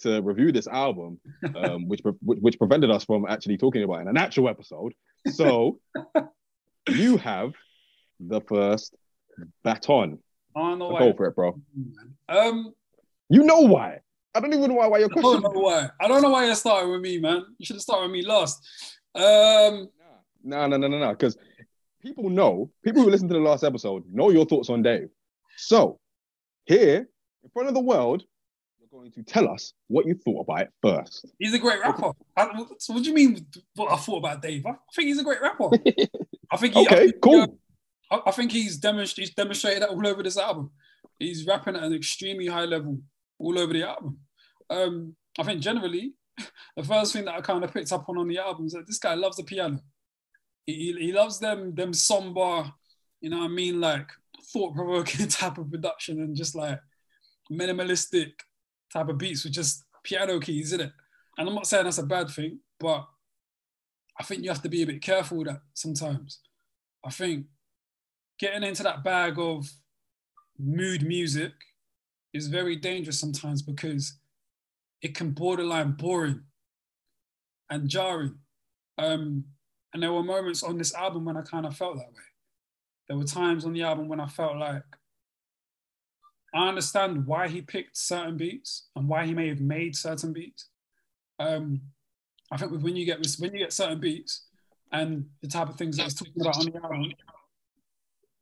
to review this album, which prevented us from actually talking about it in an actual episode. So you have the first baton. I don't know why. Go for it, bro. You know why? I don't even know why you're questioning. I don't know why. I don't know why you're starting with me, man. You should have started with me last. No. Because people who listen to the last episode know your thoughts on Dave. So here, in front of the world, you're going to tell us what you thought about it first. He's a great rapper. So what do you mean what I thought about Dave? I think he's a great rapper. I think he's demonstrated that all over this album. He's rapping at an extremely high level all over the album. I think generally, the first thing that I kind of picked up on the album is that this guy loves the piano. He loves them somber, you know what I mean, like thought-provoking type of production and just like minimalistic type of beats with just piano keys in it. And I'm not saying that's a bad thing, but I think you have to be a bit careful with that sometimes. I think getting into that bag of mood music is very dangerous sometimes because it can borderline boring and jarring. And there were moments on this album when I kind of felt that way. There were times on the album when I felt like I understand why he picked certain beats and why he may have made certain beats. I think when you get certain beats and the type of things that he's talking about on the album,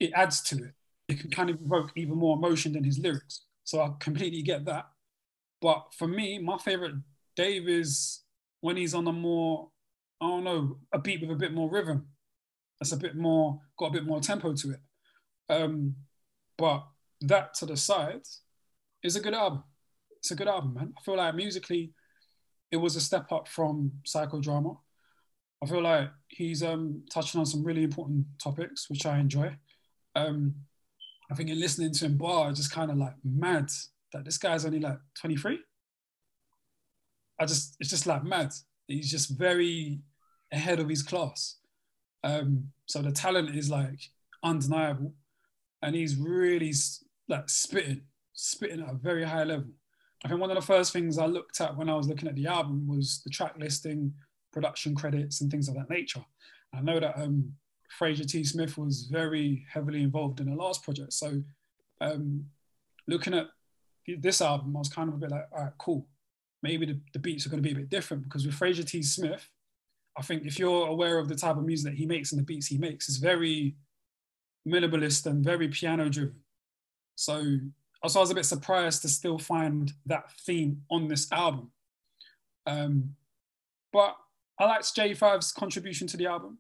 it adds to it. It can kind of evoke even more emotion than his lyrics. So I completely get that. But for me, my favorite Dave is when he's on a more, I don't know, a beat with a bit more rhythm. That's got a bit more tempo to it. But that to the side is a good album. It's a good album, man. I feel like musically, it was a step up from Psychodrama. I feel like he's touching on some really important topics, which I enjoy. I think in listening to him bar, just kind of like mad that this guy's only like 23. It's just like mad. He's just very ahead of his class. So the talent is like undeniable. And he's really like spitting at a very high level. I think one of the first things I looked at when I was looking at the album was the track listing, production credits and things of that nature. I know that Fraser T. Smith was very heavily involved in the last project. So looking at this album, I was kind of a bit like, all right, cool. Maybe the beats are going to be a bit different because with Fraser T. Smith, I think if you're aware of the type of music that he makes and the beats he makes, it's very minimalist and very piano driven. So I was a bit surprised to still find that theme on this album. But I liked J5's contribution to the album.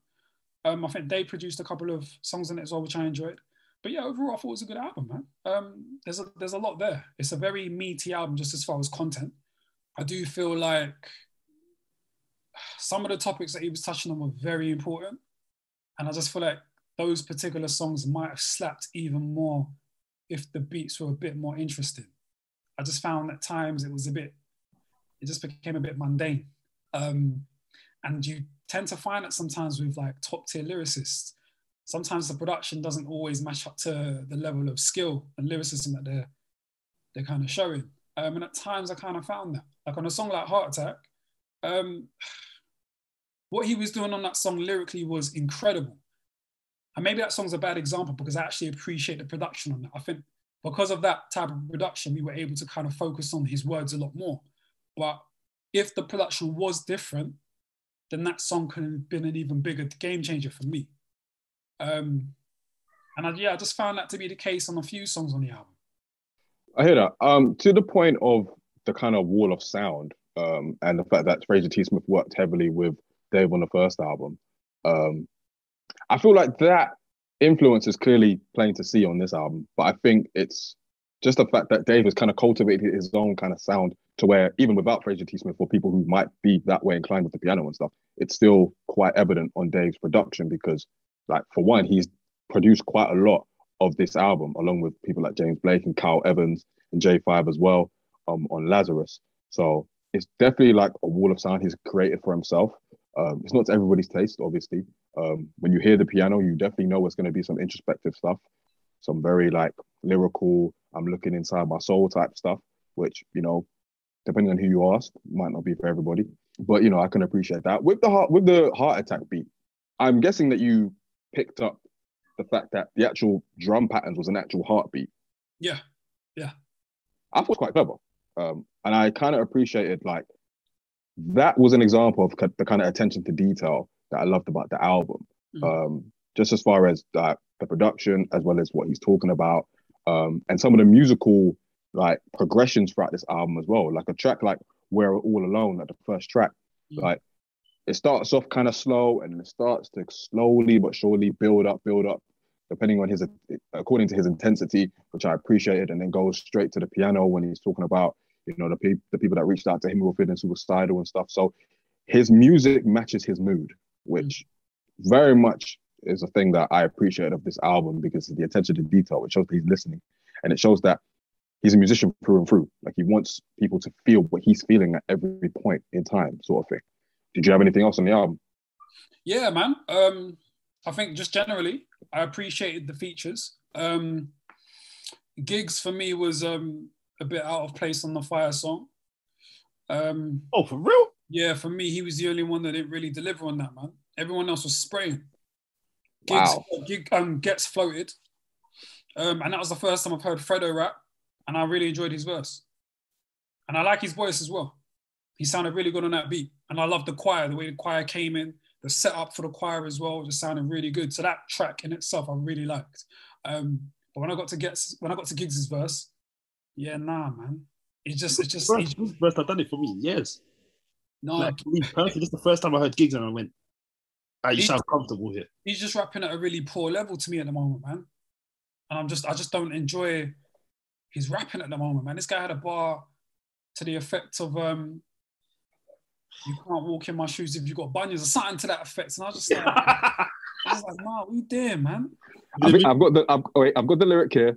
I think they produced a couple of songs in it as well, which I enjoyed. But yeah, overall, I thought it was a good album, man. There's a lot there. It's a very meaty album just as far as content. I do feel like some of the topics that he was touching on were very important. And I just feel like those particular songs might have slapped even more if the beats were a bit more interesting. I just found at times it just became a bit mundane. And you tend to find that sometimes with like top tier lyricists, sometimes the production doesn't always match up to the level of skill and lyricism that they're kind of showing. And at times I kind of found that. Like on a song like Heart Attack, what he was doing on that song lyrically was incredible. And maybe that song's a bad example because I actually appreciate the production on that. I think because of that type of production, we were able to kind of focus on his words a lot more. But if the production was different, then that song could have been an even bigger game changer for me. I just found that to be the case on a few songs on the album. I hear that. To the point of the kind of wall of sound and the fact that Fraser T. Smith worked heavily with Dave on the first album, I feel like that influence is clearly plain to see on this album. But I think it's just the fact that Dave has kind of cultivated his own kind of sound to where even without Fraser T. Smith, for people who might be that way inclined with the piano and stuff, it's still quite evident on Dave's production because, like, for one, he's produced quite a lot of this album along with people like James Blake and Kyle Evans and J5 as well on Lazarus. So it's definitely like a wall of sound he's created for himself. It's not to everybody's taste, obviously. When you hear the piano, you definitely know it's going to be some introspective stuff, some very like lyrical, I'm looking inside my soul type stuff, which, you know, depending on who you ask, might not be for everybody. But you know, I can appreciate that. With the heart attack beat, I'm guessing that you picked up the fact that the actual drum patterns was an actual heartbeat. Yeah, yeah. I thought it was quite clever. And I kind of appreciated like that was an example of the kind of attention to detail that I loved about the album. Just as far as the production, as well as what he's talking about, and some of the musical like progressions throughout this album as well. Like a track like "We're All Alone," like the first track, like it starts off kind of slow and it starts to slowly but surely build up, depending on according to his intensity, which I appreciated, and then goes straight to the piano when he's talking about, you know, the people that reached out to him who were feeling suicidal and stuff. So his music matches his mood, which very much is a thing that I appreciate of this album, because of the attention to detail. It shows that he's listening, and it shows that he's a musician through and through. Like he wants people to feel what he's feeling at every point in time, sort of thing. Did you have anything else on the album? Yeah, man. I think just generally, I appreciated the features. Gigs for me was a bit out of place on the Fire song. Oh, for real? Yeah, for me, he was the only one that didn't really deliver on that, man. Everyone else was spraying. Gets floated. And that was the first time I've heard Fredo rap, and I really enjoyed his verse. And I like his voice as well. He sounded really good on that beat. And I love the choir, the way the choir came in, the setup for the choir as well, just sounded really good. So that track in itself, I really liked. But when I got to Giggs' verse, yeah, nah, man. It's just verse I've done it for me, yes. No, like, for me personally, this is the first time I heard Giggs and I went, you sound comfortable here. He's just rapping at a really poor level to me at the moment, man. And I just don't enjoy his rapping at the moment, man. This guy had a bar to the effect of you can't walk in my shoes if you got bunions or something to that effect. And I was just like, nah, what you doing, man? I've got the lyric here.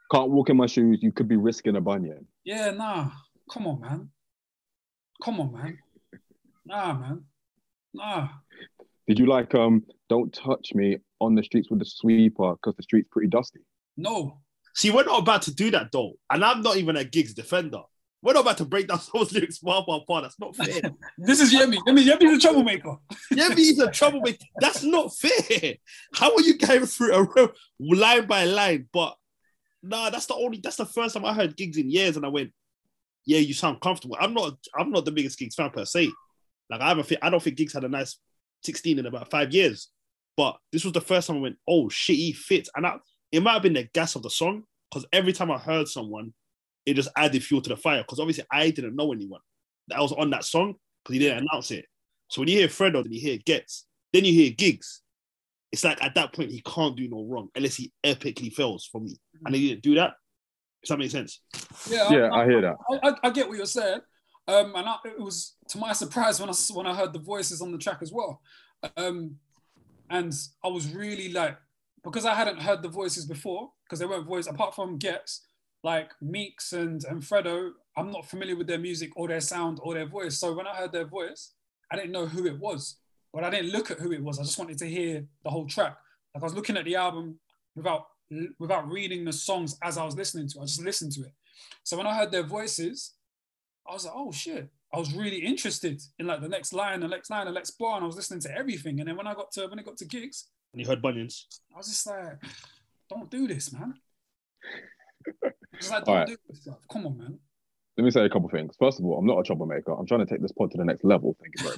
Can't walk in my shoes, you could be risking a bunion. Yeah, nah. Come on, man. Nah, man. Nah. Did you like don't touch me on the streets with the sweeper because the street's pretty dusty? No. See, we're not about to do that though. And I'm not even a Giggs defender. We're not about to break down those lyrics part by part. That's not fair. This is Yemi. Yemi's a troublemaker. Yemi's a troublemaker. That's not fair. How are you going through a line by line? But nah, that's the first time I heard Giggs in years, and I went, yeah, you sound comfortable. I'm not the biggest Giggs fan per se. Like I don't think Giggs had a nice 16 in about 5 years. But this was the first time I went, oh shit, he fits. And it might have been the gas of the song, because every time I heard someone, it just added fuel to the fire. Because obviously I didn't know anyone that was on that song, because he didn't announce it. So when you hear Fredo, then you hear Gets, then you hear Giggs. It's like at that point he can't do no wrong unless he epically fails for me. And he didn't do that. Does that make sense? Yeah, I hear that. I get what you're saying. It was to my surprise when I heard the voices on the track as well. And I was really like, because I hadn't heard the voices before, because they weren't voiced, apart from Gets, like Meeks and Fredo, I'm not familiar with their music or their sound or their voice. So when I heard their voice, I didn't know who it was, but I didn't look at who it was. I just wanted to hear the whole track. Like I was looking at the album without reading the songs as I was listening to it. I just listened to it. So when I heard their voices, I was like, oh shit. I was really interested in like the next line, the next bar, and I was listening to everything. And then when it got to Giggs, and you heard bunions, I was just like, don't do this, man. Just like, don't do this stuff. Come on, man. Let me say a couple of things. First of all, I'm not a troublemaker. I'm trying to take this pod to the next level. Thank you very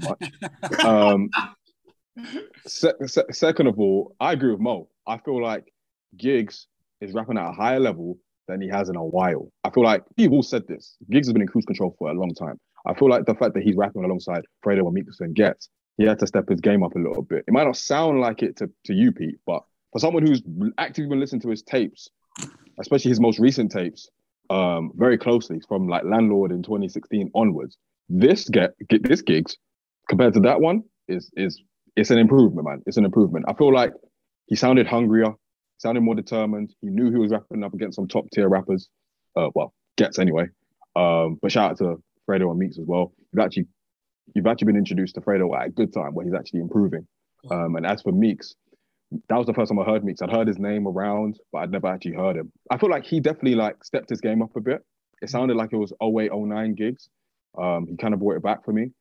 much. Second of all, I agree with Mo. I feel like Giggs is rapping at a higher level than he has in a while. I feel like you've all said this. Giggs has been in cruise control for a long time. I feel like the fact that he's rapping alongside Fredo and Meeks and Gets, he had to step his game up a little bit. It might not sound like it to you, Pete, but for someone who's actively been listening to his tapes, especially his most recent tapes, very closely from like Landlord in 2016 onwards, this Giggs compared to that one it's an improvement, man. It's an improvement. I feel like he sounded hungrier, sounded more determined. He knew he was rapping up against some top tier rappers. Gets anyway. But shout out to Fredo and Meeks as well. You've actually been introduced to Fredo at a good time where he's actually improving. And as for Meeks, that was the first time I heard Meeks. I'd heard his name around, but I'd never actually heard him. I feel like he definitely like stepped his game up a bit. It sounded like it was 08, 09 Giggs. He kind of brought it back for me.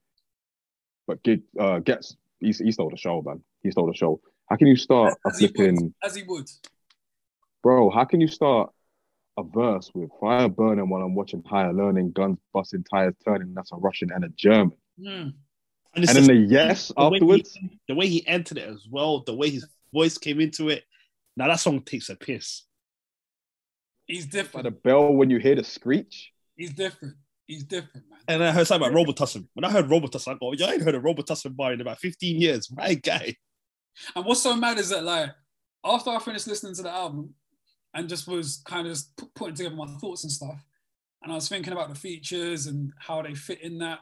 But Gets, he stole the show, man. He stole the show. How can you start a flipping... As he would. Bro, how can you start a verse with fire burning while I'm watching higher learning, guns busting, tires turning, that's a Russian and a German. Mm. And then the yes afterwards. The way he entered it as well, the way his voice came into it. Now that song takes a piss. He's different. By the bell when you hear the screech. He's different. He's different, man. And I heard something about Robotussin. When I heard Robotussin, I go, I ain't heard a Robotussin bar in about 15 years. My guy. And what's so mad is that, like, after I finished listening to the album and just was kind of just putting together my thoughts and stuff, and I was thinking about the features and how they fit in that.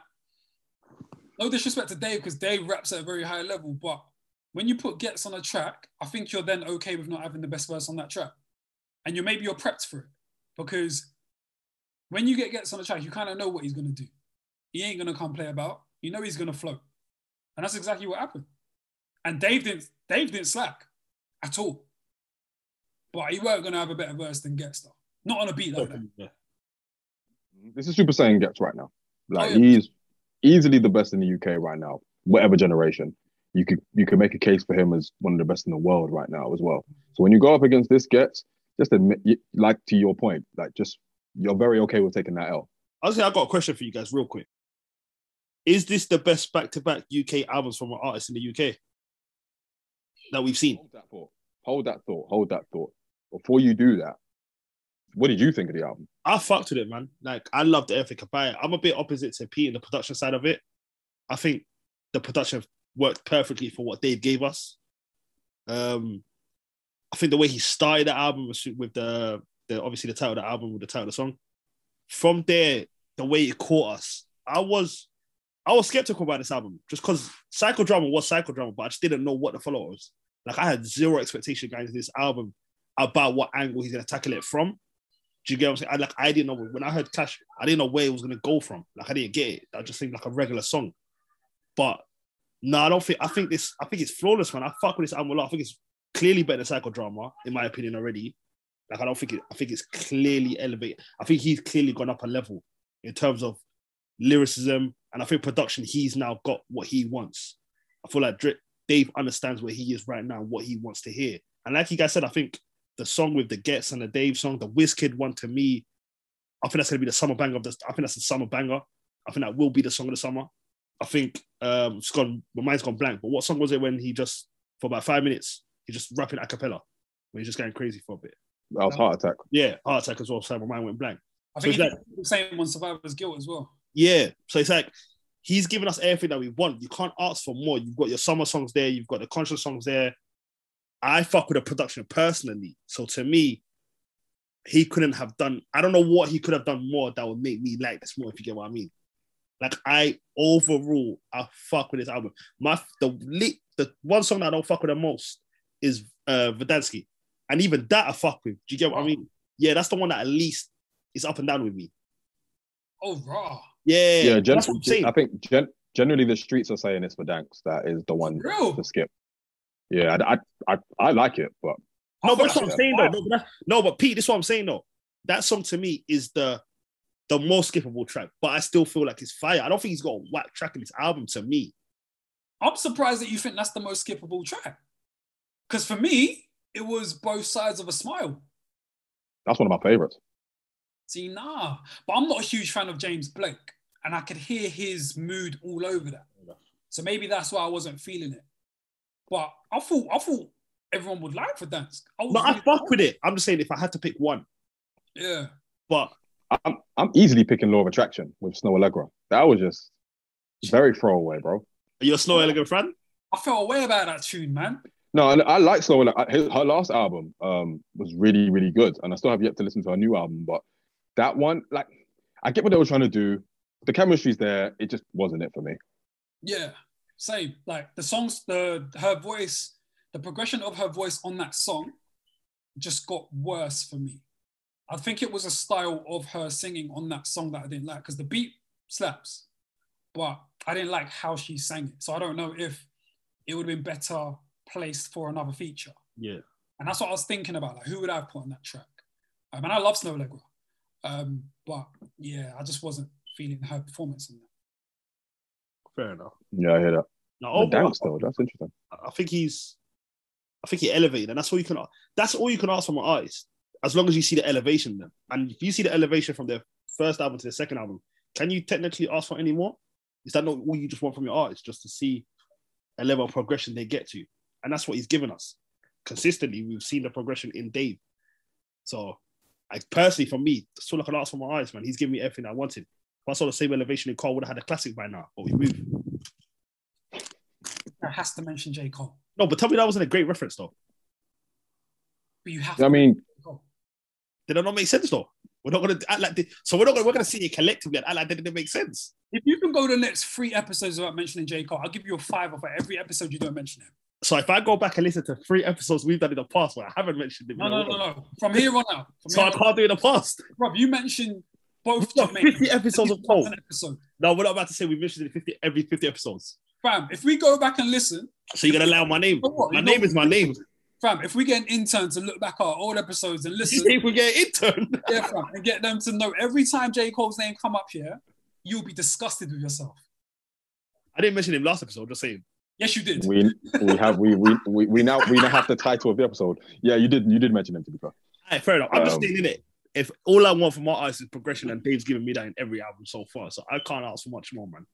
No disrespect to Dave, because Dave raps at a very high level, but when you put Gets on a track, I think you're then okay with not having the best verse on that track. And you're prepped for it. Because when you get Gets on a track, you kind of know what he's going to do. He ain't going to come play about. You know he's going to float. And that's exactly what happened. And Dave didn't slack at all. But he weren't going to have a better verse than Gets, though. Not on a beat like that. Yeah. This is Super Saiyan Gets right now. Like, he's easily the best in the UK right now, whatever generation. You could make a case for him as one of the best in the world right now as well. So when you go up against this Gets, just admit, like, to your point, like, just, you're very okay with taking that L. I've got a question for you guys real quick. Is this the best back-to-back UK albums from an artist in the UK that we've seen? Hold that thought. Before you do that, what did you think of the album? I fucked with it, man. Like, I loved everything about it. I'm a bit opposite to Pete in the production side of it. I think the production worked perfectly for what Dave gave us. I think the way he started the album was with the obviously the title of the album with the title of the song. From there, the way it caught us, I was skeptical about this album just because Psychodrama was Psychodrama, but I just didn't know what the follow was. Like, I had zero expectation going into this album about what angle he's gonna tackle it from. Do you get what I'm saying? I didn't know when I heard Clash, I didn't know where it was gonna go from. Like, I didn't get it. I just think like a regular song. But no, I think it's flawless, man. I fuck with this album a lot. I think it's clearly better than Psychodrama, in my opinion, already. Like, I think it's clearly elevated. I think he's clearly gone up a level in terms of lyricism, and I think production, he's now got what he wants. I feel like Dave understands where he is right now, what he wants to hear. And like you guys said, I think the song with the Gets and the Dave song, the WizKid one, to me, I think that's going to be the summer banger of this. I think that's the summer banger. I think that will be the song of the summer. I think my mind's gone blank. But what song was it when he just, for about 5 minutes, he just rapping a cappella, when he's just going crazy for a bit? That was Heart Attack. Yeah, Heart Attack as well. So my mind went blank. I think he's the same on Survivor's Guilt as well. Yeah, so it's like he's giving us everything that we want. You can't ask for more. You've got your summer songs there. You've got the conscious songs there. I fuck with the production personally. So to me, he couldn't have done, I don't know what he could have done more that would make me like this more, if you get what I mean. Like, I fuck with this album. The one song that I don't fuck with the most is Verdansky. And even that I fuck with. Do you get what I mean? Yeah, that's the one that at least is up and down with me. Oh, raw. Yeah, that's what I'm saying. I think generally the streets are saying it's Verdansk that is the one to skip. Yeah, I like it, but no, but that's what I'm saying though. No, but Pete, this is what I'm saying though. That song to me is the most skippable track, but I still feel like it's fire. I don't think he's got a whack track in this album to me. I'm surprised that you think that's the most skippable track. Because for me, it was Both Sides of a Smile. That's one of my favorites. See, nah. But I'm not a huge fan of James Blake, and I could hear his mood all over that. So maybe that's why I wasn't feeling it. But I thought everyone would like Verdansk. I fuck with it. I'm just saying if I had to pick one. Yeah. But I'm easily picking Law of Attraction with Snow Allegra. That was just very throwaway, bro. Are you a Snow Allegra fan? I felt away about that tune, man. No, I like Snow Allegra. Her last album was really, really good. And I still have yet to listen to her new album. But that one, like, I get what they were trying to do. The chemistry's there. It just wasn't it for me. Yeah, same. Like, the songs, her voice, the progression of her voice on that song just got worse for me. I think it was a style of her singing on that song that I didn't like, because the beat slaps, but I didn't like how she sang it. So I don't know if it would have been better placed for another feature. Yeah. And that's what I was thinking about. Like, who would I have put on that track? And I love Snow Allegra. But yeah, I just wasn't feeling her performance in that. Fair enough. Yeah, I hear that. Now, The overall, dance though, that's interesting. I think he elevated, and that's all you can. That's all you can ask from an artist, as long as you see the elevation. Then, and if you see the elevation from their first album to the second album, can you technically ask for any more? Is that not all you just want from your artist, just to see a level of progression they get to? And that's what he's given us consistently. We've seen the progression in Dave. So, personally, for me, that's all I can ask from my artist, man. He's given me everything I wanted. If I saw the same elevation in Cole, would have had a classic by now. But we moved. That has to mention J. Cole. No, but tell me that wasn't a great reference, though. But you have I to. mean, Did that not make sense, though? We're not going to act like this. So we're going to see it collectively and act like that didn't make sense. If you can go the next 3 episodes without mentioning J. Cole, I'll give you a 5 for every episode you don't mention him. So if I go back and listen to 3 episodes we've done in the past where I haven't mentioned him. No. From here on out. So I can't do it in the past. Rob, you mentioned both. 50 episodes of Cole. Episode. No, we're not about to say we mentioned it every 50 episodes. Fam, if we go back and listen. So you're going to allow my name? My name is my name. Fam, if we get an intern to look back at our old episodes and listen. If we get an intern? Yeah, fam, and get them to know every time J. Cole's name come up here, you'll be disgusted with yourself. I didn't mention him last episode, just saying. Yes, you did. We now have the title of the episode. Yeah, you did mention him, to be fair. Right, fair enough. I'm just saying, innit? If all I want from my artist is progression, and Dave's given me that in every album so far, so I can't ask for much more, man.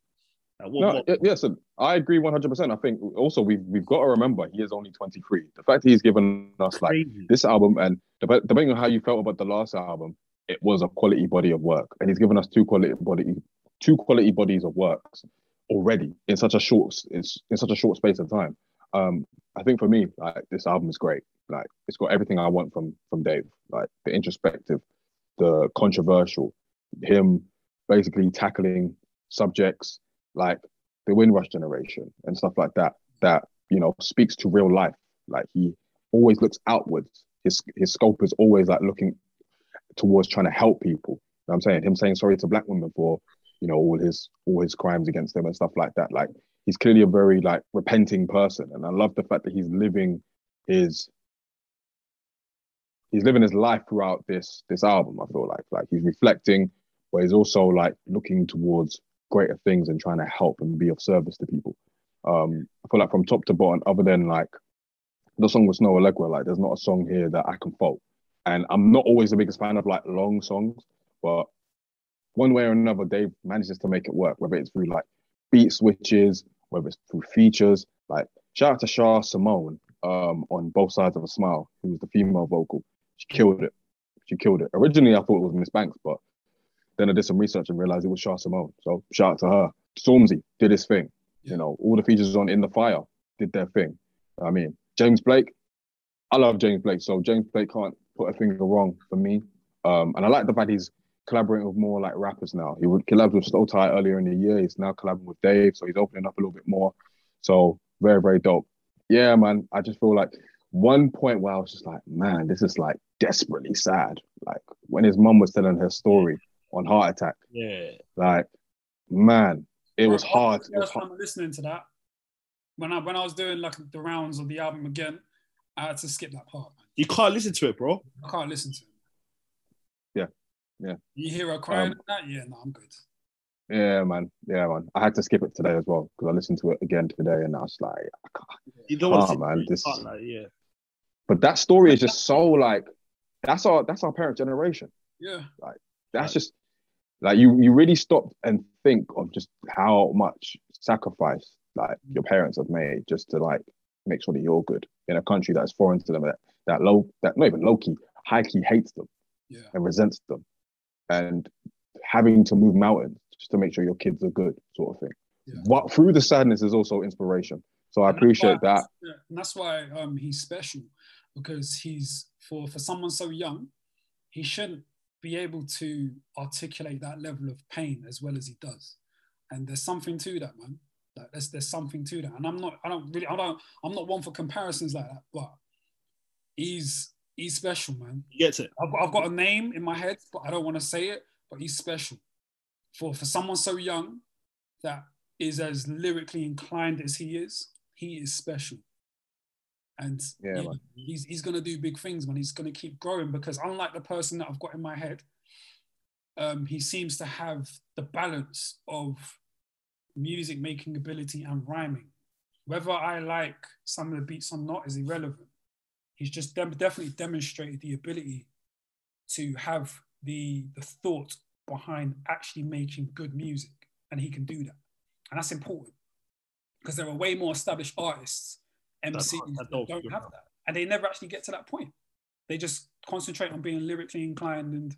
Yes, I agree 100%. I think also we've got to remember he is only 23. The fact he's given us like this album, and depending on how you felt about the last album, it was a quality body of work, and he's given us two quality bodies of work already in such a short space of time. I think for me, like, this album is great. Like, it's got everything I want from Dave. Like, the introspective, the controversial, him basically tackling subjects like the Windrush generation and stuff like that, you know, speaks to real life. Like, he always looks outwards. His scope is always like looking towards trying to help people. You know what I'm saying? Him saying sorry to black women for, you know, all his crimes against them and stuff like that. Like, he's clearly a very like repenting person. And I love the fact that he's living his life throughout this album. I feel like he's reflecting, but he's also like looking towards greater things and trying to help and be of service to people. I feel like from top to bottom, other than like the song with Snow Allegra, like there's not a song here that I can fault. And I'm not always the biggest fan of like long songs, but one way or another, Dave manages to make it work, whether it's through like beat switches, whether it's through features. Like, shout out to Shah Simone on Both Sides of a Smile, who was the female vocal. She killed it. Originally, I thought it was Miss Banks, but then I did some research and realized it was Shah Simone. So shout out to her. Stormzy did his thing. You know, all the features on In the Fire did their thing. I mean, James Blake, I love James Blake. So James Blake can't put a finger wrong for me. And I like the fact he's collaborating with more like rappers now. He would collab with Slow Tie earlier in the year. He's now collabing with Dave. So he's opening up a little bit more. So very, very dope. Yeah, man. I just feel like one point where I was just like, man, this is like desperately sad. Like when his mum was telling her story on Heart Attack. Yeah. Like, man, it was hard. First time listening to that, when I was doing like the rounds of the album again, I had to skip that part. Man. You can't listen to it, bro. I can't listen to it. Yeah. You hear her crying and that? Yeah, no, I'm good. Yeah, man. I had to skip it today as well because I listened to it again today and I was like, I can't. You don't want to man. This, like, yeah. But that story is just so like, that's our parent generation. Yeah. Like, that's just like you really stop and think of just how much sacrifice like your parents have made just to like make sure that you're good in a country that's foreign to them, that not even low key, high key hates them and resents them, and having to move mountains just to make sure your kids are good, sort of thing. Yeah. But through the sadness is also inspiration. So I appreciate that. And that's why he's special, because he's for someone so young, he shouldn't be able to articulate that level of pain as well as he does. And there's something to that, man. Like there's something to that. And I'm not one for comparisons like that, but he's special, man. He gets it. I've got a name in my head, but I don't want to say it, but he's special. For someone so young that is as lyrically inclined as he is special. And he's going to do big things, man. He's going to keep growing, because unlike the person that I've got in my head, he seems to have the balance of music making ability and rhyming. Whether I like some of the beats or not is irrelevant. He's just definitely demonstrated the ability to have the thought behind actually making good music, and he can do that. And that's important because there are way more established artists, MCs, that don't have that. And they never actually get to that point. They just concentrate on being lyrically inclined and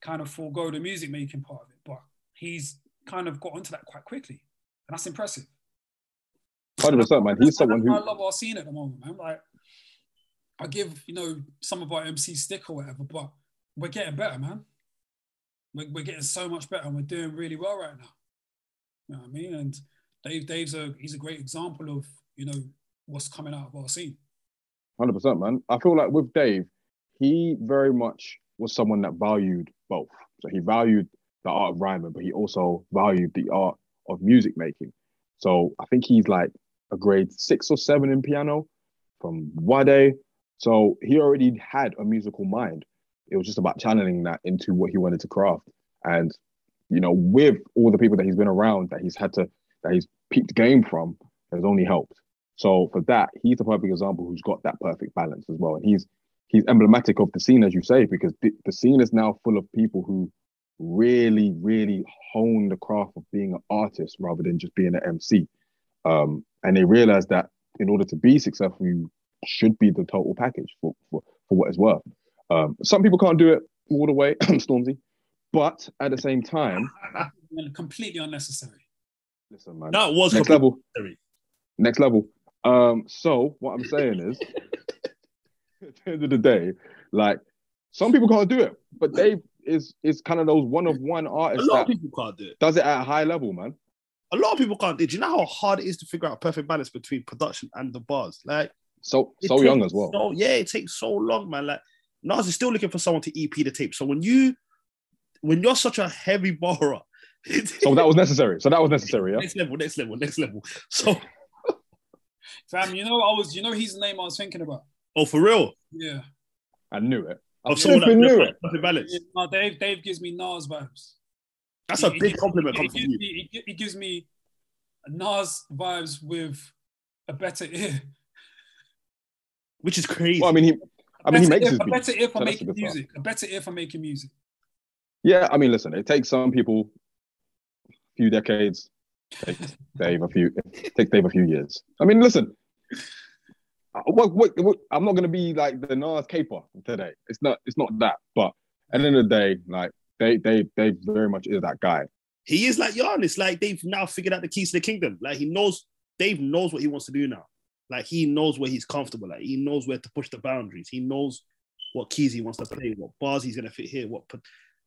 kind of forego the music making part of it. But he's kind of got onto that quite quickly. And that's impressive. 100%, man. He's someone who... I love our scene at the moment, man. Like, I give, some of our MC stick or whatever, but we're getting better, man. We're getting so much better and we're doing really well right now. You know what I mean? And he's a great example of, what's coming out of our scene. 100%, man. I feel like with Dave, he very much was someone that valued both. So he valued the art of rhyming, but he also valued the art of music making. So I think he's like a grade 6 or 7 in piano from Wade. So he already had a musical mind. It was just about channeling that into what he wanted to craft. And, with all the people that he's been around, that he's peaked game from, has only helped. So for that, he's the perfect example who's got that perfect balance as well. And he's emblematic of the scene, as you say, because the scene is now full of people who really, really hone the craft of being an artist rather than just being an MC. And they realize that in order to be successful, you should be the total package for what it's worth. Some people can't do it all the way, Stormzy, but at the same time, completely unnecessary. Listen, man, that was next level. Next level. So what I'm saying is, at the end of the day, like, some people can't do it, but Dave is kind of those one-of-one artists. A lot of people can't do it. Does it at a high level, man. A lot of people can't do it. Do you know how hard it is to figure out a perfect balance between production and the bars? Like, so young as well. It takes so long, man. Like, Nas is still looking for someone to EP the tape. So when you're such a heavy borrower, so that was necessary. Yeah. Next level. So, fam, he's the name I was thinking about. Oh, for real? Yeah. I knew it. I knew it. Balance. No, Dave gives me Nas vibes. That's a big compliment coming from you. He gives me Nas vibes with a better ear. Which is crazy. Well, he makes his beats. A better ear for making music. A better ear for making music. Yeah, listen, it takes some people a few decades. Takes Dave a few years. Listen, what, I'm not going to be like the Nas caper today. It's not that. But at the end of the day, like, Dave very much is that guy. He is like Giannis. Like, they've now figured out the keys to the kingdom. Like, Dave knows what he wants to do now. Like, he knows where he's comfortable. Like, he knows where to push the boundaries. He knows what keys he wants to play, what bars he's going to fit here.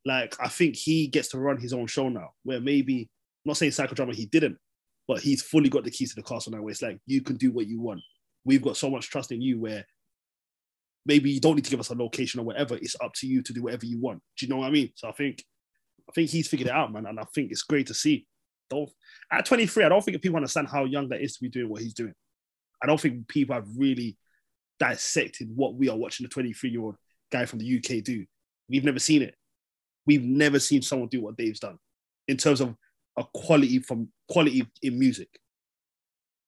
Like, I think he gets to run his own show now, where maybe, I'm not saying psychodrama, he didn't, but he's fully got the keys to the castle now, where it's like, you can do what you want. We've got so much trust in you where maybe you don't need to give us a location or whatever. It's up to you to do whatever you want. Do you know what I mean? So I think he's figured it out, man. And I think it's great to see. At 23, I don't think people understand how young that is to be doing what he's doing. I don't think people have really dissected what we are watching a 23-year-old guy from the UK do. We've never seen it. We've never seen someone do what Dave's done in terms of a quality in music.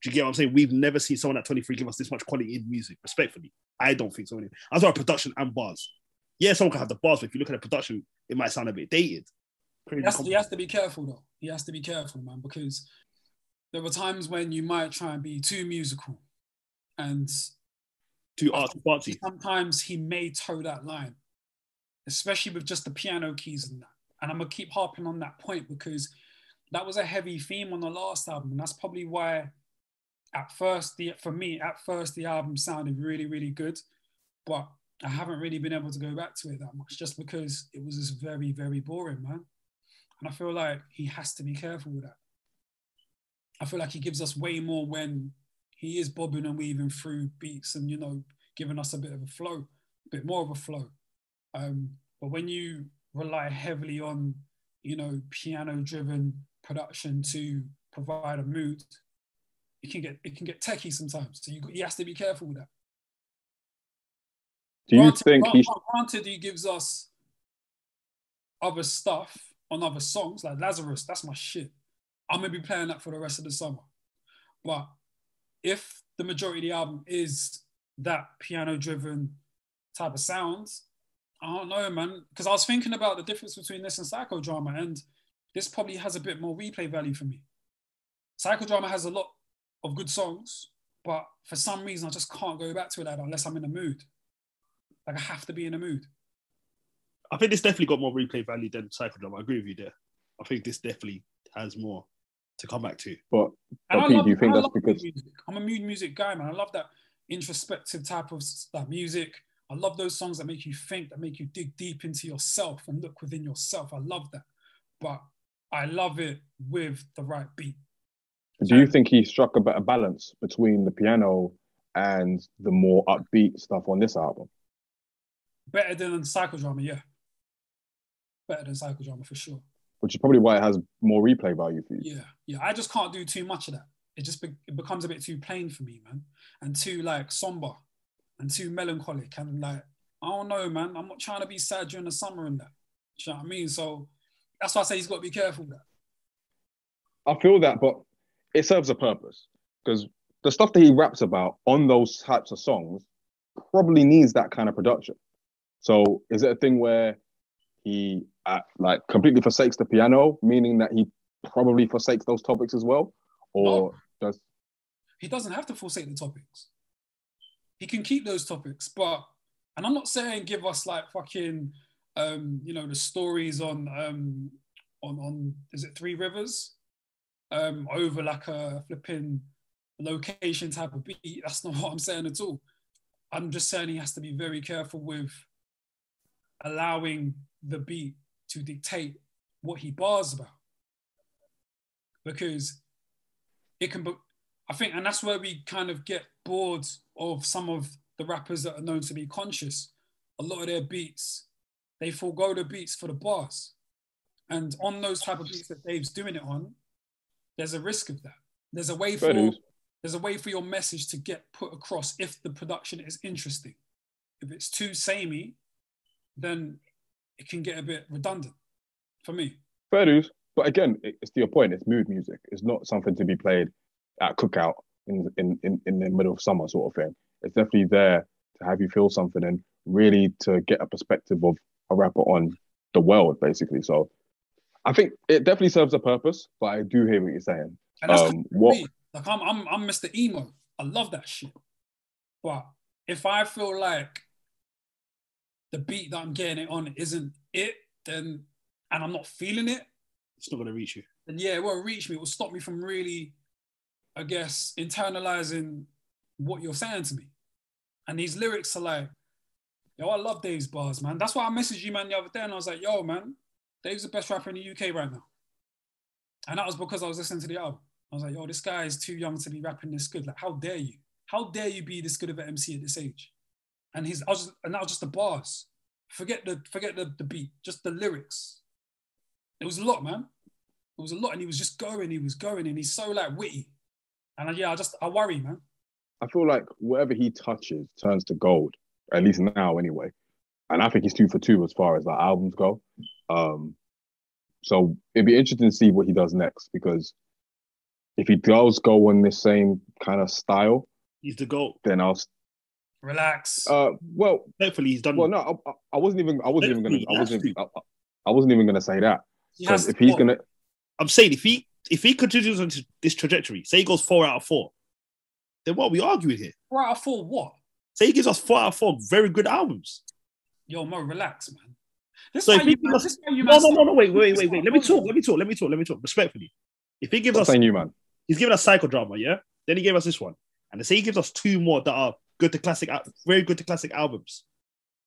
Do you get what I'm saying? We've never seen someone at 23 give us this much quality in music, respectfully. I don't think so. I'm talking production and bars. Yeah, someone can have the bars, but if you look at the production, it might sound a bit dated. He has to be careful, though. He has to be careful, man, because there were times when you might try and be too musical and too artsy. Sometimes he may toe that line, especially with just the piano keys and that. And I'm going to keep harping on that point because that was a heavy theme on the last album. And that's probably why at first the album sounded really, really good. But I haven't really been able to go back to it that much just because it was just very, very boring, man. And I feel like he has to be careful with that. I feel like he gives us way more when he is bobbing and weaving through beats and, giving us a bit of a flow, a bit more of a flow. But when you rely heavily on, piano-driven production to provide a mood, it can get techie sometimes. So he has to be careful with that. Do you think granted, he gives us other stuff on other songs, like Lazarus, that's my shit. I'm gonna be playing that for the rest of the summer. But if the majority of the album is that piano-driven type of sounds, I don't know, man. Because I was thinking about the difference between this and Psychodrama, and this probably has a bit more replay value for me. Psychodrama has a lot of good songs, but for some reason I just can't go back to it like that unless I'm in a mood. Like I have to be in a mood. I think this definitely got more replay value than Psychodrama. I agree with you there. I think this definitely has more to come back to. But Pete, do you think that's because I'm a mood music guy, man? I love that introspective type of that music. I love those songs that make you think, that make you dig deep into yourself and look within yourself. I love that. But I love it with the right beat. Do you think he struck a better balance between the piano and the more upbeat stuff on this album? Better than Psychodrama, yeah. Better than Psychodrama for sure. Which is probably why it has more replay value for you. Yeah. I just can't do too much of that. It becomes a bit too plain for me, man, and too like somber and too melancholic and like I don't know, man. I'm not trying to be sad during the summer and that. Do you know what I mean? So that's why I say he's got to be careful with that. I feel that, but it serves a purpose because the stuff that he raps about on those types of songs probably needs that kind of production. So is it a thing where he like completely forsakes the piano, meaning that he probably forsakes those topics as well? Or does he doesn't have to forsake the topics. He can keep those topics, but and I'm not saying give us like fucking the stories on is it Three Rivers? Over like a flipping location type of beat. That's not what I'm saying at all. I'm just saying he has to be very careful with allowing the beat to dictate what he bars about. Because it can be, I think, and that's where we kind of get bored of some of the rappers that are known to be conscious. A lot of their beats, they forego the beats for the bars. And on those type of beats that Dave's doing it on, there's a risk of that. There's a way for your message to get put across if the production is interesting. If it's too samey, then it can get a bit redundant for me. Fair dues. But again, it's to your point, it's mood music. It's not something to be played at cookout in the middle of summer sort of thing. It's definitely there to have you feel something and really to get a perspective of a rapper on the world, basically. So I think it definitely serves a purpose, but I do hear what you're saying. And that's me. Like I'm Mr. Emo. I love that shit. But if I feel like the beat that I'm getting it on isn't it, then and I'm not feeling it, it's not gonna reach you. Then yeah, it won't reach me. It will stop me from really, I guess, internalizing what you're saying to me. And these lyrics are like, yo, I love Dave's bars, man. That's why I messaged you, man, the other day, and I was like, yo, man, Dave's the best rapper in the UK right now. And that was because I was listening to the album. I was like, yo, this guy is too young to be rapping this good. Like, how dare you? How dare you be this good of an MC at this age? And that was just the bars. Forget the beat, just the lyrics. It was a lot, man. It was a lot, and he was going, and he's so like witty. And I worry, man. I feel like whatever he touches turns to gold, at least now anyway. And I think he's 2 for 2 as far as like albums go. So it'd be interesting to see what he does next, because if he does go on this same kind of style, he's the GOAT. Then I'll relax. Well, hopefully he's done. Well, no, I wasn't even gonna say that. Because if he's gonna, I'm saying if he continues on this trajectory, say he goes 4 out of 4, then what are we arguing here? 4 out of 4 what? Say he gives us 4 out of 4 very good albums. Yo, Mo, relax, man. Wait. Let me talk. Respectfully, if he gives us, saying you, man, he's giving us Psychodrama, yeah. Then he gave us this one, and say he gives us 2 more that are very good to classic albums.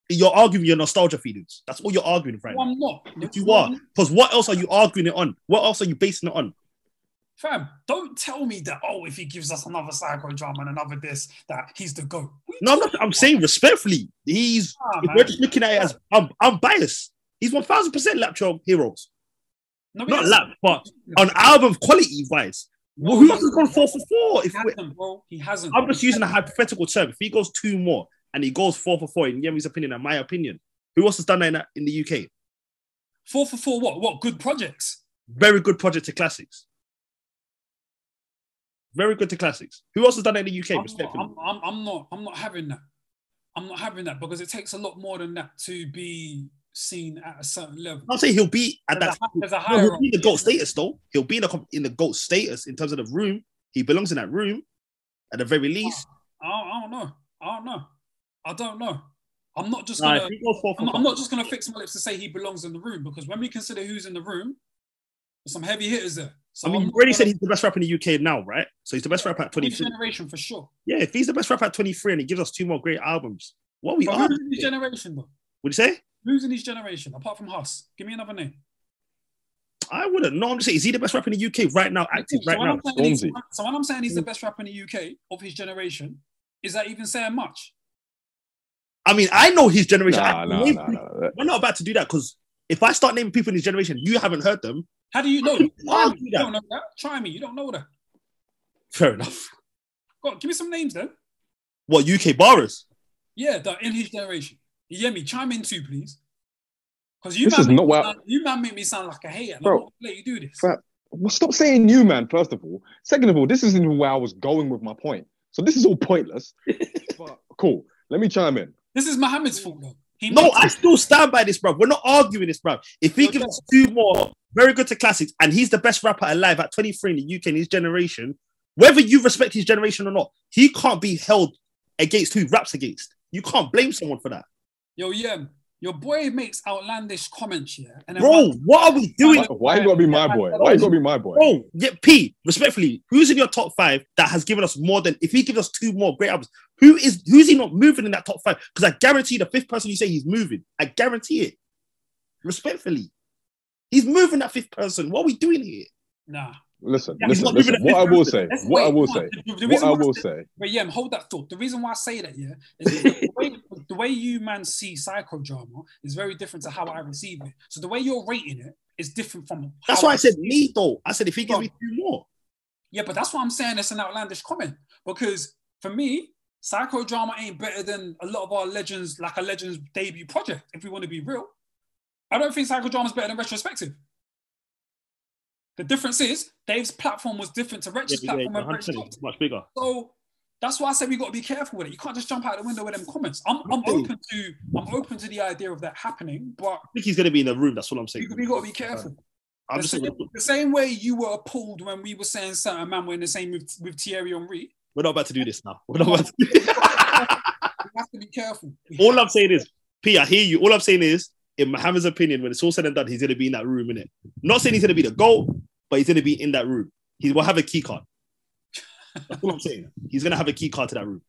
You're arguing your nostalgia feelings. That's all you're arguing right now. I'm not. You are. Because what else are you arguing it on? What else are you basing it on? Fam, don't tell me that, if he gives us another Psychodrama and another this, that he's the GOAT. No, I'm saying respectfully. If we're just looking at it as, I'm biased. He's 1000% Laptop Heroes. No, not lap, but on album quality wise. Who else has gone 4 for 4? He hasn't. I'm just using a hypothetical term. If he goes 2 more and he goes 4 for 4, in Yemi's opinion and my opinion, who else has done that in the UK? 4 for 4 what? What, good projects? Very good project to classics. Very good to classics. Who else has done that in the UK? I'm not having that. I'm not having that because it takes a lot more than that to be seen at a certain level. I'll say he'll be at that. He'll be in the GOAT status though. He'll be in the GOAT status in terms of the room. He belongs in that room at the very least. I don't know. I'm not just gonna fix my lips to say he belongs in the room because when we consider who's in the room, there's some heavy hitters there. So you already said he's the best rapper in the UK now, right? So he's the best rapper at 23. Generation for sure. Yeah, if he's the best rapper at 23 and he gives us 2 more great albums, what are we on? Who's in his generation though? What'd you say? Who's in his generation apart from Huss? Give me another name. I wouldn't. No, I'm just saying, is he the best rapper in the UK right now, active right now? So when I'm saying he's the best rapper in the UK of his generation, is that even saying much? I mean, I know his generation. No. We're not about to do that because if I start naming people in his generation, you haven't heard them. How do you know? You don't know that. Try me. You don't know that. Fair enough. Go on, give me some names then. What, UK borrowers? Yeah, in his generation. You hear me? Chime in too, please. Because you man make me sound like a hater. Bro, I'm not gonna let you do this. Well, stop saying you, man, first of all. Second of all, this isn't where I was going with my point. So this is all pointless. But cool. Let me chime in. This is Mohammed's fault, though. I still stand by this, bro. We're not arguing this, bro. If he gives us 2 more very good to classics and he's the best rapper alive at 23 in the UK in his generation, whether you respect his generation or not, he can't be held against who he raps against. You can't blame someone for that. Yo, yeah. Your boy makes outlandish comments, yeah. And bro, what are we doing? Why you gotta be my boy? Why you gotta be my boy? Bro, yeah, P, respectfully, who's in your top 5 that has given us more than, if he gives us 2 more great albums, who's he not moving in that top 5? Because I guarantee the 5th person you say he's moving. I guarantee it. Respectfully. He's moving that 5th person. What are we doing here? Nah. Listen. What I will say. But yeah, hold that thought. The reason why I say that, yeah, is the way you man see psychodrama is very different to how I receive it. So the way you're rating it is different from. That's why I said me though. I said if he gives me 2 more. Yeah, but that's why I'm saying it's an outlandish comment because for me, psychodrama ain't better than a lot of our legends, like a Legends debut project. If we want to be real, I don't think psychodrama is better than Retrospective. The difference is Dave's platform was different to Wretch's platform. Much bigger. So that's why I said we got to be careful with it. You can't just jump out the window with them comments. I'm open to the idea of that happening, but I think he's going to be in the room. That's what I'm saying. We got to be careful. The same way you were appalled when we were saying certain man were in the same with Thierry Henry. We're not about to do this now. We have to be careful. All I'm saying is, P, I hear you. All I'm saying is, in Mohammed's opinion, when it's all said and done, he's going to be in that room, innit? Not saying he's going to be the GOAT, but he's going to be in that room. He will have a key card. That's what I'm saying. He's going to have a key card to that room.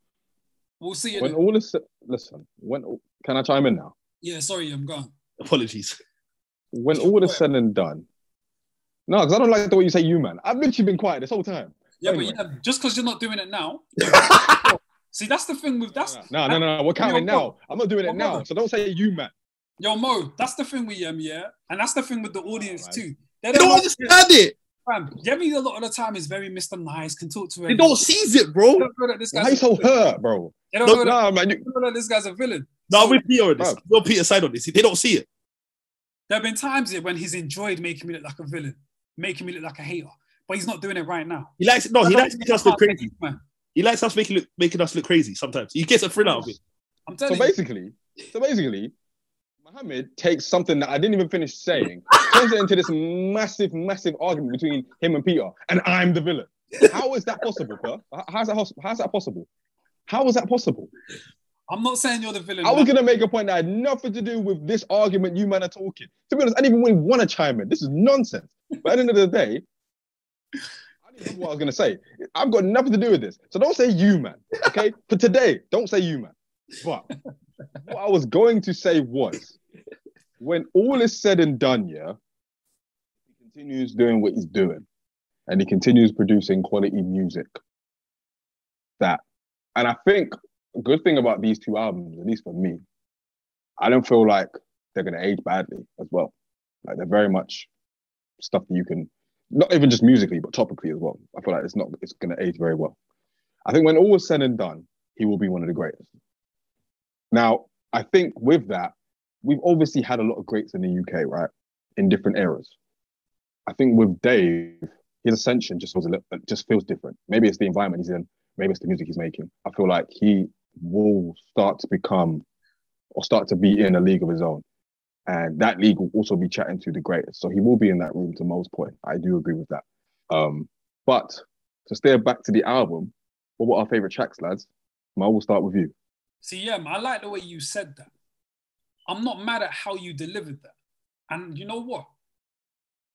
We'll see it. When all is can I chime in now? Yeah, sorry, I'm gone. Apologies. When all is said and done, no, because I don't like the way you say you, man. I've literally been quiet this whole time. Yeah, anyway. But just because you're not doing it now. See, that's the thing with No. We're counting now. I'm not doing it now, so don't say you, man. Yo, Mo, that's the thing with yeah, and that's the thing with the audience too. They don't understand it. Fam, Jemmy a lot of the time is very Mr. Nice, can talk to him. They don't seize it, bro. Why are you so hurt, bro? They don't know that this guy's a villain. No, we're Peter on this. We're Peter's side on this. They don't see it. There have been times when he's enjoyed making me look like a villain, making me look like a hater, but he's not doing it right now. He likes making us look crazy. He likes us making us look crazy sometimes. He gets a thrill out of it. I'm telling you. So basically, Mohammed takes something that I didn't even finish saying, turns it into this massive, massive argument between him and Peter, and I'm the villain. How is that possible, bro? How's that possible? How is that possible? I'm not saying you're the villain. I was going to make a point that had nothing to do with this argument you man are talking. To be honest, I didn't even want to chime in. This is nonsense. But at the end of the day, I didn't know what I was going to say. I've got nothing to do with this. So don't say you, man. Okay? For today, don't say you, man. But what I was going to say was, when all is said and done, yeah, he continues doing what he's doing. And he continues producing quality music. And I think a good thing about these 2 albums, at least for me, I don't feel like they're going to age badly as well. Like they're very much stuff that you can, not even just musically, but topically as well. I feel like it's going to age very well. I think when all is said and done, he will be one of the greatest. Now, I think with that, we've obviously had a lot of greats in the UK, right? in different eras. I think with Dave, his ascension just feels different. Maybe it's the environment he's in. Maybe it's the music he's making. I feel like he will start to become or start to be in a league of his own. And that league will also be chatting to the greatest. So he will be in that room to Mo's point. I do agree with that. But to steer back to the album, what were our favorite tracks, lads? Mo, we'll start with you. See, yeah, man, I like the way you said that. I'm not mad at how you delivered that. And you know what?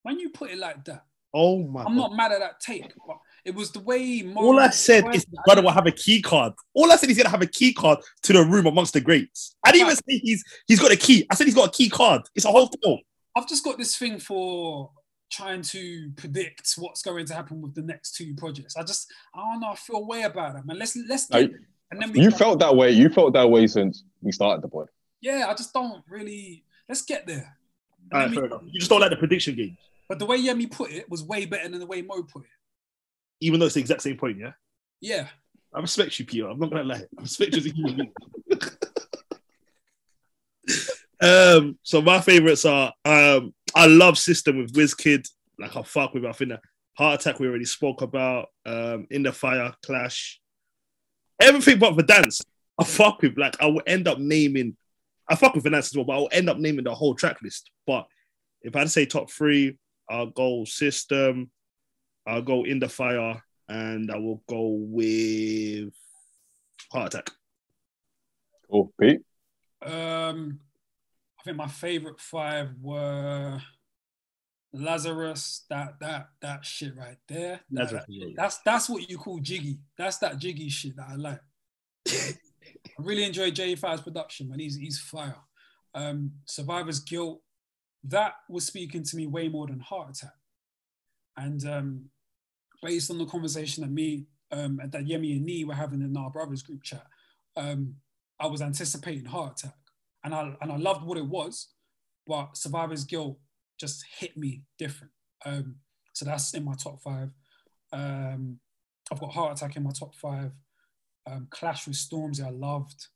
When you put it like that, I'm not mad at that take. But it was the way Mo... All I said is the brother will have a key card. All I said is he's going to have a key card to the room amongst the greats. I didn't even say he's got a key. I said he's got a key card. It's a whole thing. I've just got this thing for trying to predict what's going to happen with the next two projects. I don't know. I feel a way about that, man. Let's get there. And then you felt that way. You felt that way since we started the pod. Yeah, I just don't really. Let's get there. Fair enough. You just don't like the prediction game. But the way Yemi put it was way better than the way Mo put it. Even though it's the exact same point, yeah? Yeah. I respect you, Peter. I'm not going to lie. I respect you as a human being. So my favourites are, I love System with WizKid. Like, I fuck with it. I think that Heart Attack we already spoke about. In the Fire, Clash. Everything but Verdansk, I fuck with. Like, I will end up naming, I fuck with Verdansk as well, but I will end up naming the whole track list. But if I had to say top three, I'll go System, I'll go In the Fire, and I will go with Heart Attack. Cool. Pete? I think my favorite five were Lazarus, that shit right there. That's what you call jiggy. That's that jiggy shit that I like. I really enjoy J5's production, man. He's fire. Survivor's Guilt, that was speaking to me way more than Heart Attack. And based on the conversation that Yemi and Nee were having in our brothers group chat, I was anticipating Heart Attack. And I loved what it was, but Survivor's Guilt just hit me different. So that's in my top five. I've got Heart Attack in my top five. Clash with Stormzy, I loved.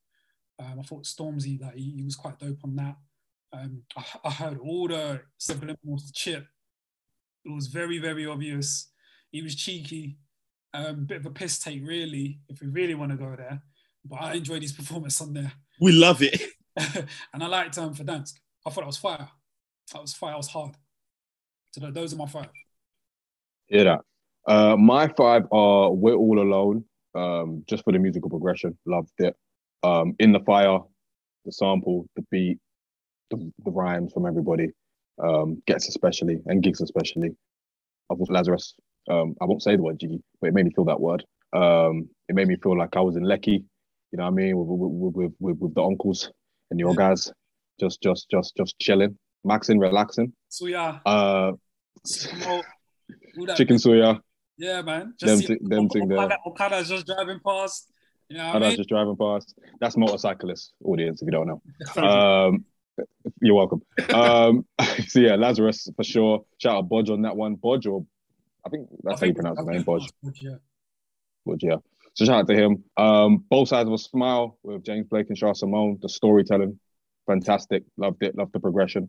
I thought Stormzy, like, he was quite dope on that. I heard all the subliminals to Chip. It was very, very obvious. He was cheeky. Bit of a piss take, really, if we really want to go there. But I enjoyed his performance on there. We love it. And I liked Verdansk. I thought it was fire. That was fire. It was hard. So those are my five. Hear that. My five are We're All Alone, just for the musical progression. Loved it. In the Fire, the sample, the beat, the rhymes from everybody. Gets especially, and Gigs especially. Of Lazarus. I won't say the word jiggy, but it made me feel that word. It made me feel like I was in Lekki, you know what I mean, with the uncles and your guys, just chilling, maxing, relaxing. Suya. Chicken suya. Yeah, man. Them thing there. Okada's just driving past. You know Okada's just driving past. That's motorcyclist audience, if you don't know. You're welcome. So yeah, Lazarus for sure. Shout out Bodge on that one. Bodge, or I think that's how you pronounce his name, Bodge. Bodge, yeah. So shout out to him. Both Sides of a Smile with James Blake and Shah Simone. The storytelling, fantastic. Loved it. Loved the progression.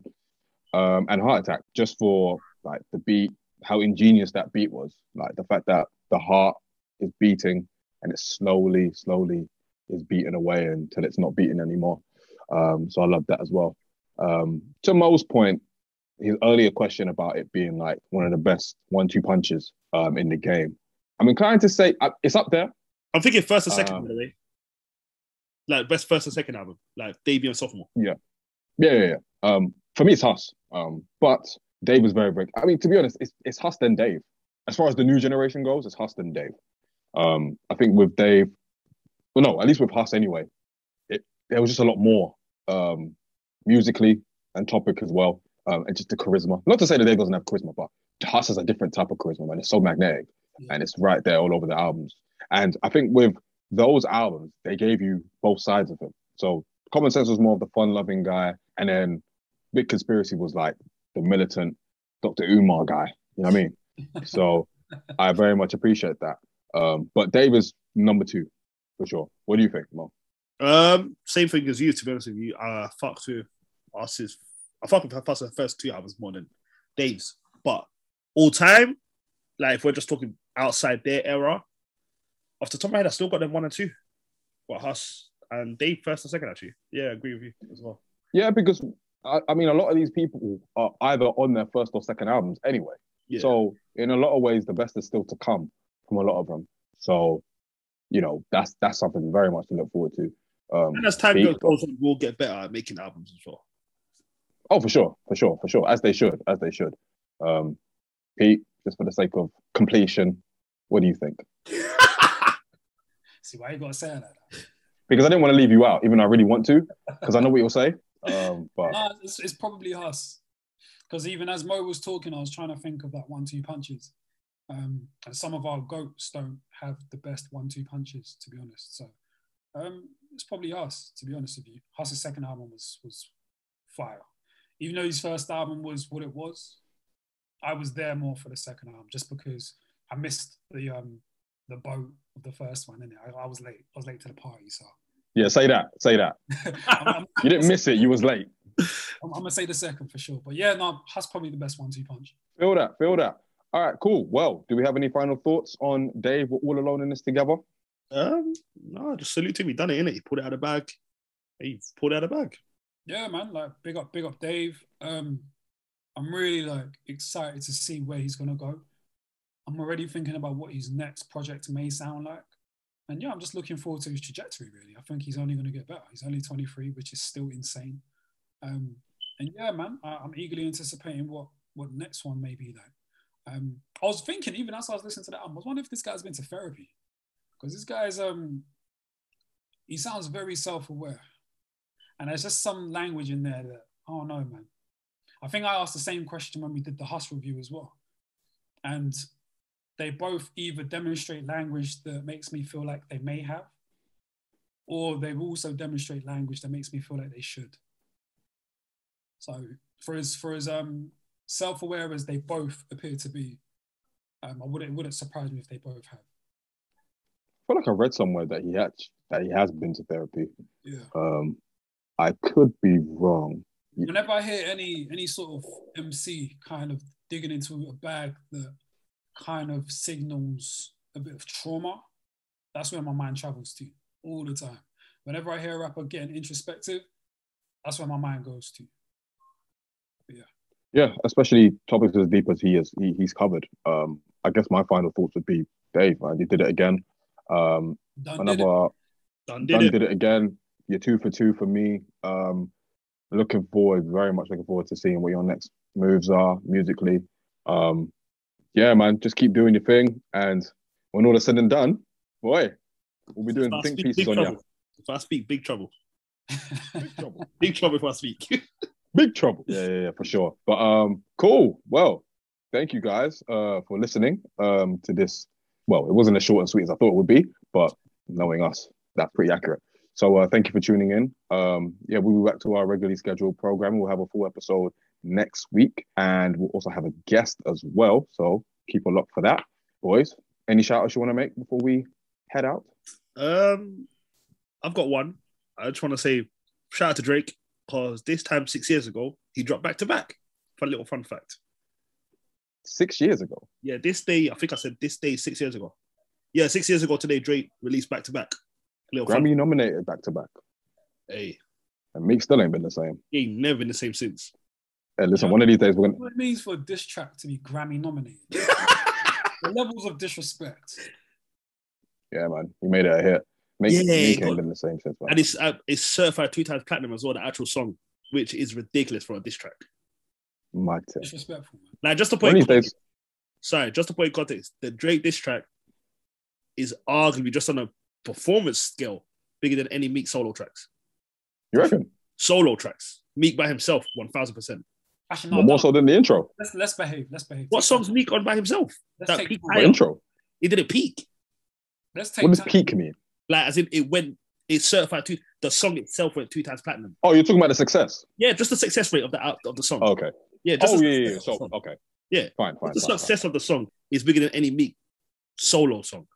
And Heart Attack, just for like the beat, how ingenious that beat was. Like the fact that the heart is beating and it slowly is beaten away until it's not beating anymore. So I love that as well. To Mo's point, his earlier question about it being like one of the best 1-2 punches in the game. I'm inclined to say it's up there. I'm thinking first and second, by the way. Like best first and second album, like debut and sophomore. Yeah. For me, it's Huss. But Dave was very, very. I mean, to be honest, it's Huss then Dave. As far as the new generation goes, it's Huss then Dave. I think with Dave, well, no, at least with Huss anyway, there was just a lot more musically and topic as well, and just the charisma. Not to say that Dave doesn't have charisma, but Huss has a different type of charisma, man. It's so magnetic, and it's right there all over the albums. And I think with those albums, they gave you both sides of him. So Common Sense was more of the fun-loving guy, and then Big Conspiracy was like the militant Dr. Umar guy. You know what I mean? So I very much appreciate that. But Dave is number 2 for sure. What do you think, Mo? Same thing as you, to be honest with you. Fucked with Huss's I fuck with the first 2 albums more than Dave's. But all time, like if we're just talking outside their era, off the top of my head, I still got them 1 and 2. What, Huss and Dave first and second, actually. Yeah, I agree with you as well. Yeah, because I mean, a lot of these people are either on their first or second albums anyway. Yeah. So in a lot of ways, the best is still to come from a lot of them. So, you know, that's something very much to look forward to. And as time goes on, we'll get better at making albums as well. Oh, for sure. As they should. Pete, just for the sake of completion, what do you think? See, why you gotta say that? Because I didn't want to leave you out, even though I really want to, because I know what you'll say. But no, it's probably us. Because even as Mo was talking, I was trying to think of that 1-2 punches. And some of our GOATs don't have the best 1-2 punches, to be honest. So it's probably us, to be honest with you. Huss's second album was fire. Even though his first album was what it was, I was there more for the second album just because I missed the boat of the first one, innit? I was late. I was late to the party, so. Yeah, say that. You didn't miss it. You was late. I'm gonna say the second for sure, but yeah, no, Huss probably the best 1-2 punch. Feel that. All right, cool. Well, do we have any final thoughts on Dave? We're all alone in this together. No, just salute to him. He done it, innit? He pulled it out of the bag. Yeah, man. Like big up Dave. I'm really like excited to see where he's gonna go. I'm already thinking about what his next project may sound like. And yeah, I'm just looking forward to his trajectory, really. I think he's only going to get better. He's only 23, which is still insane. And yeah, man, I'm eagerly anticipating what next one may be like. I was thinking, even as I was listening to that album, I was wondering if this guy's been to therapy. Because this guy's, he sounds very self-aware. And there's just some language in there that, I don't know, man. I think I asked the same question when we did the Huss review as well. And they both either demonstrate language that makes me feel like they may have, or they also demonstrate language that makes me feel like they should. So for as self-aware as they both appear to be, it wouldn't surprise me if they both have. I feel like I read somewhere that he has been to therapy. Yeah. I could be wrong. Whenever I hear any sort of MC kind of digging into a bag that kind of signals a bit of trauma, that's where my mind travels to all the time. Whenever I hear a rapper getting introspective, that's where my mind goes to. But yeah, especially topics as deep as he's covered. I guess my final thoughts would be Dave. He did it again. Done did it again. You're 2 for 2 for me. Very much looking forward to seeing what your next moves are musically. Yeah, man, just keep doing your thing. And when all is said and done, boy, we'll be doing think pieces on you. If I speak, big trouble. Big trouble. Big trouble if I speak. Big trouble. Yeah, for sure. But cool. Well, thank you guys for listening to this. Well, it wasn't as short and sweet as I thought it would be, but knowing us, that's pretty accurate. So thank you for tuning in. Yeah, we'll be back to our regularly scheduled program. We'll have a full episode next week, and we'll also have a guest as well. So keep a look for that, boys. Any shout outs you want to make before we head out? I've got one. I just want to say shout out to Drake, because this time 6 years ago he dropped back to back. For a little fun fact. 6 years ago? Yeah, this day, I think I said this day 6 years ago. Yeah, 6 years ago today, Drake released back to back. Grammy nominated back to back. Hey. And Meek still ain't been the same. He ain't never been the same since. Hey, listen, one of these days we're gonna. What it means for a diss track to be Grammy nominated? The levels of disrespect. Yeah, man, he made it a hit. Meek ain't been the same since. Man. And it's certified 2 times platinum as well, the actual song, which is ridiculous for a diss track. My disrespectful, man. Now, just to put in context, the Drake diss track is arguably just on a performance scale bigger than any Meek solo tracks. You reckon? Solo tracks. Meek by himself, 1,000%. Actually, no, more so than the intro. Let's behave. What song's Meek on by himself? That peak intro. He didn't peak. Let's take. What does peak mean? Like, as in, it's certified the song itself went 2 times platinum. Oh, you're talking about the success? Yeah, just the success rate of the song. Oh, okay. Yeah. Yeah. So, okay. Yeah. Fine. The success of the song is bigger than any Meek solo song.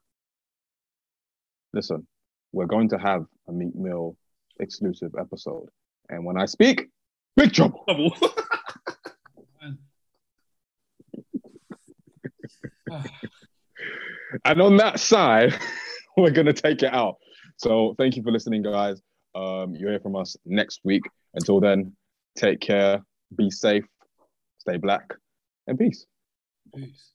Listen, we're going to have a Meek Mill exclusive episode. And when I speak, Big trouble. Double. Man. And on that side, we're going to take it out. So thank you for listening, guys. You'll hear from us next week. Until then, take care, be safe, stay black, and peace. Peace.